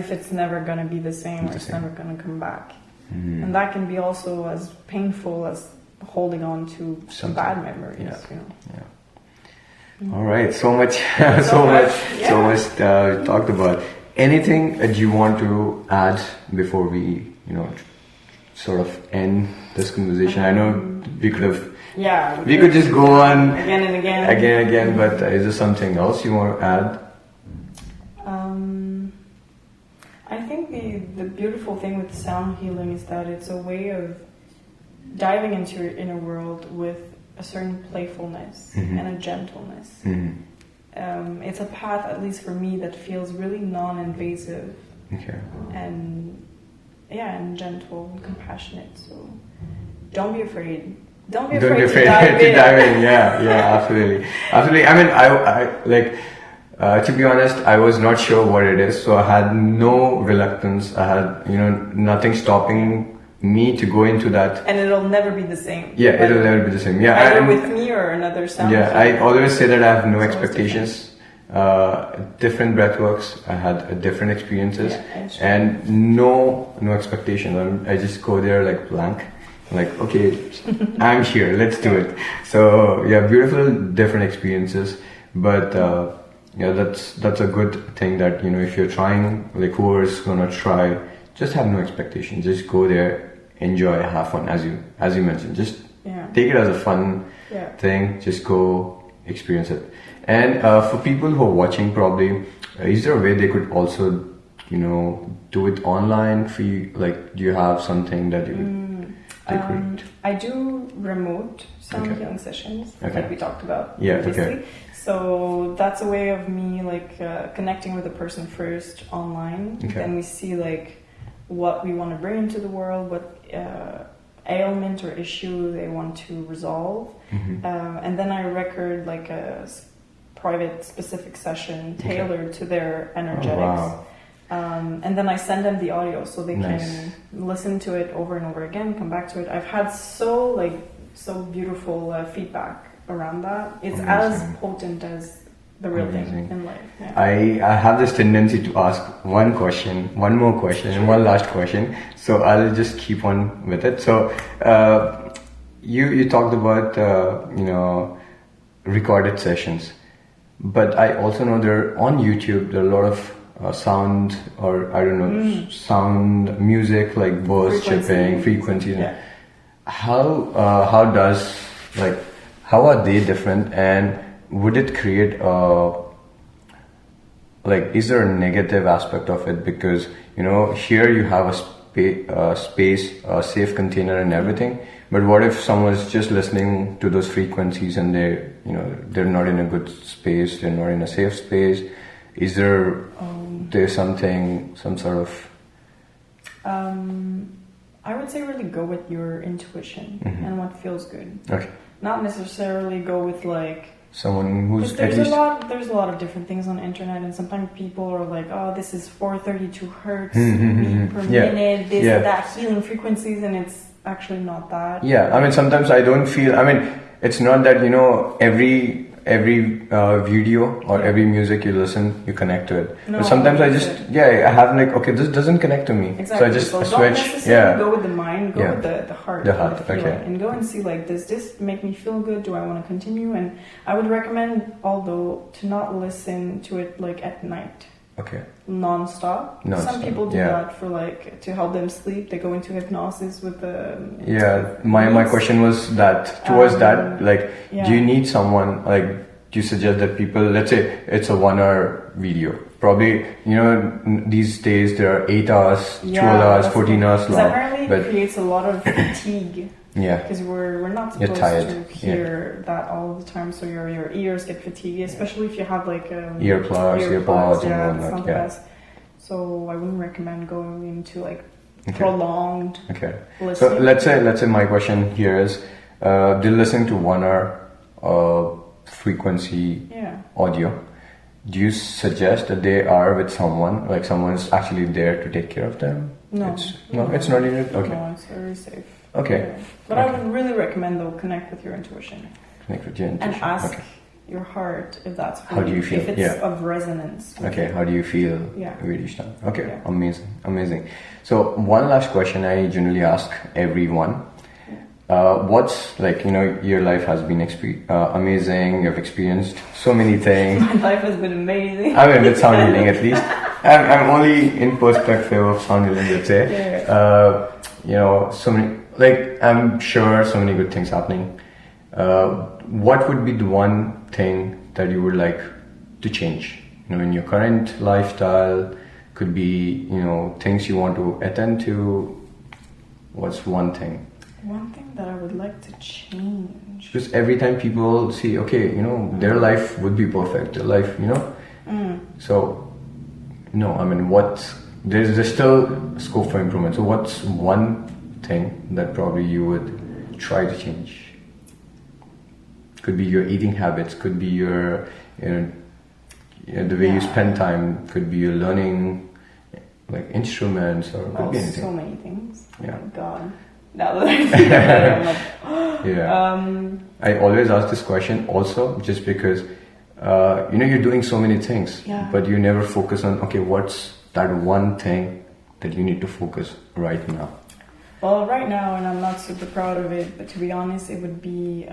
if it's never gonna be the same, or it's never gonna come back. And that can be also as painful as holding on to some bad memories. All right, so much talked about. Anything that you want to add before we sort of end this conversation? I know we could have. We could just go on again and again. But is there something else you want to add? I think the beautiful thing with sound healing is that it's a way of diving into your inner world with a certain playfulness and a gentleness. It's a path, at least for me, that feels really non-invasive and gentle and compassionate. So don't be afraid. Don't be afraid to dive in. Absolutely. I mean, I like, to be honest, I was not sure what it is, so I had no reluctance. I had, nothing stopping me to go into that. And it'll never be the same. It'll never be the same. Either with me or another sound. I always say that I have no expectations. Different breathworks, I had different experiences, and no expectations. I just go there like blank. Like, okay, I'm here, let's do it. So beautiful different experiences, but that's a good thing that if you're trying, like whoever's gonna try, just have no expectations, just go there, enjoy, have fun, as you mentioned, just take it as a fun thing, just go experience it. And for people who are watching, probably is there a way they could also do it online for you? Like, do you have something that you I do remote sound healing sessions, like we talked about previously. previously. So that's a way of me connecting with a person first online. Then we see what we want to bring into the world, what ailment or issue they want to resolve, and then I record a private specific session tailored to their energetics. And then I send them the audio so they can listen to it over and over again, come back to it. I've had so beautiful feedback around that. It's as potent as the real thing in life. I have this tendency to ask one more question, and one last question. So I'll just keep on with it. So you talked about recorded sessions, but I also know on YouTube there are a lot of sound, or I don't know, sound music, like birds chirping, frequencies. How are they different, and would it create is there a negative aspect of it? Because here you have a space, a safe container and everything, but what if someone's just listening to those frequencies and they're not in a good space, they're not in a safe space? Is there's some sort of I would say really go with your intuition and what feels good. Okay. Not necessarily go with like someone who's at there's least a lot of different things on the internet, and sometimes people are like, oh, this is 432 hertz beat per minute, this that healing frequencies, and it's actually not that. Yeah, I mean, sometimes I don't feel. I mean, it's not that every video or every music you listen, you connect to it. No, but sometimes I just I have like, okay, this doesn't connect to me, exactly. so I just don't switch. necessarily go with the mind, go with the heart. The heart, okay. And go and see like, does this make me feel good? Do I want to continue? And I would recommend, although, to not listen to it like at night. Okay. Non-stop. Some people do that for like to help them sleep. They go into hypnosis with the my question was that towards that, like, do you need someone, like, do you suggest that people, let's say it's a 1 hour video, probably these days there are 8 hours, 12 hours, 14 hours long, apparently it creates a lot of fatigue. Because we're not supposed to hear that all the time, so your ears get fatigued, especially if you have like earplugs and whatnot. It's not the best. So I wouldn't recommend going into like prolonged listening. So let's say my question here is, they're listening to 1 hour frequency audio. Do you suggest that they are with someone, like someone's actually there to take care of them? No, it's not even. Okay. No, it's very safe. Okay. But I would really recommend, though, connect with your intuition. Connect with your intuition. And ask your heart if that's how do you feel? If it's of resonance. Okay, how do you feel with each time? Okay, amazing. So one last question I generally ask everyone. What's like, your life has been amazing, you've experienced so many things. My life has been amazing. I mean, with sound healing at least. I'm only in perspective of sound healing, let's say. So many, like, I'm sure so many good things happening. What would be the one thing that you would like to change? In your current lifestyle, could be, things you want to attend to. What's one thing? One thing that I would like to change. Because every time people see, okay, their life would be perfect. Their life, So, no, I mean, there's still scope for improvement. So what's one thing that probably you would try to change? Could be your eating habits, could be your, the way you spend time, could be your learning, like instruments, or could be anything. So many things. Yeah. Oh my God. Now that I think about it, I'm like, I always ask this question also just because, you're doing so many things, but you never focus on, okay, what's that one thing that you need to focus right now? Well, right now, and I'm not super proud of it, but to be honest, it would be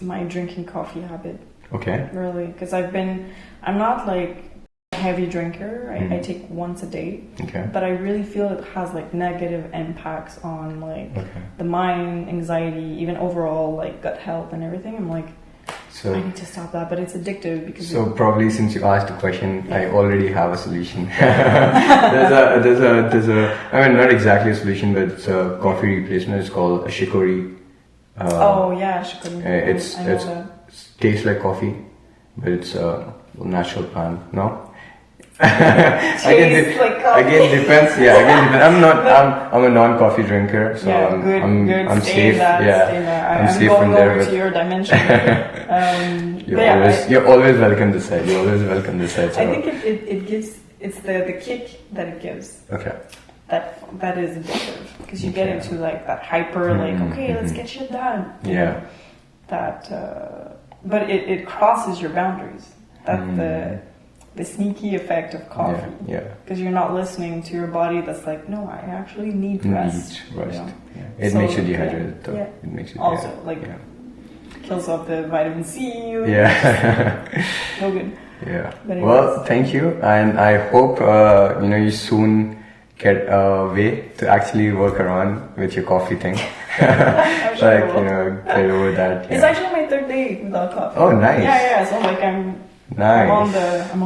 my drinking coffee habit. Okay. Really, because I'm not like a heavy drinker. I take once a day. Okay. But I really feel it has like negative impacts on like the mind, anxiety, even overall like gut health and everything. I'm like, so I need to stop that, but it's addictive because. So probably since you asked the question, I already have a solution. there's a. I mean, not exactly a solution, but it's a coffee replacement. It's called a shikori. Shikori. It tastes like coffee, but it's a natural plant. No. Tastes like coffee. Again depends. I'm a non-coffee drinker, so I'm safe. I'm safe going from there. Over to your dimension. You're always welcome this side. So. I think it gives. It's the kick that it gives. Okay. That is addictive because you get into like that hyper, let's get shit done. Yeah. But it crosses your boundaries. That's the sneaky effect of coffee. Yeah. Because you're not listening to your body. That's like, no, I actually need rest. It makes you dehydrated, though. It makes you also kills off the vitamin C. No good. Yeah. Well, thank you, and I hope you soon get a way to actually work around with your coffee thing. Get over that. It's actually my third day without coffee. Oh, nice. Yeah. So like I'm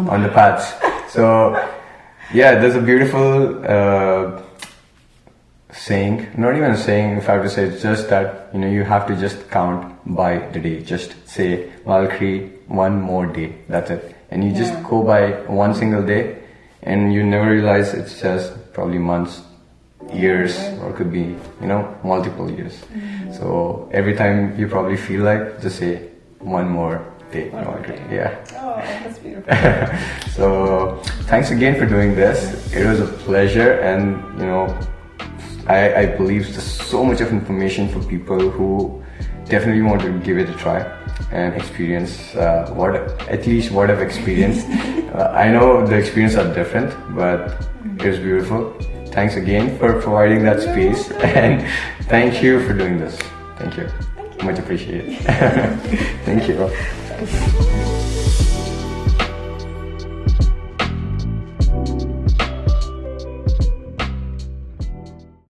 on the paths. So there's a beautiful saying. Not even a saying, if I have to say. It's just that you have to just count by the day. Just say Valkyrie, one more day. That's it. And you just go by one single day, and you never realize it's just probably months years, or could be, you know, multiple years. So every time you probably feel like, just say one more day. One more day. Yeah. Oh, that's beautiful. So thanks again for doing this. It was a pleasure, and you know, I believe there's so much of information for people who definitely want to give it a try and experience at least what I've experienced. I know the experiences are different, but it was beautiful. Thanks again for providing that space, and thank you for doing this. Thank you. Thank you. Much appreciated. Thank you.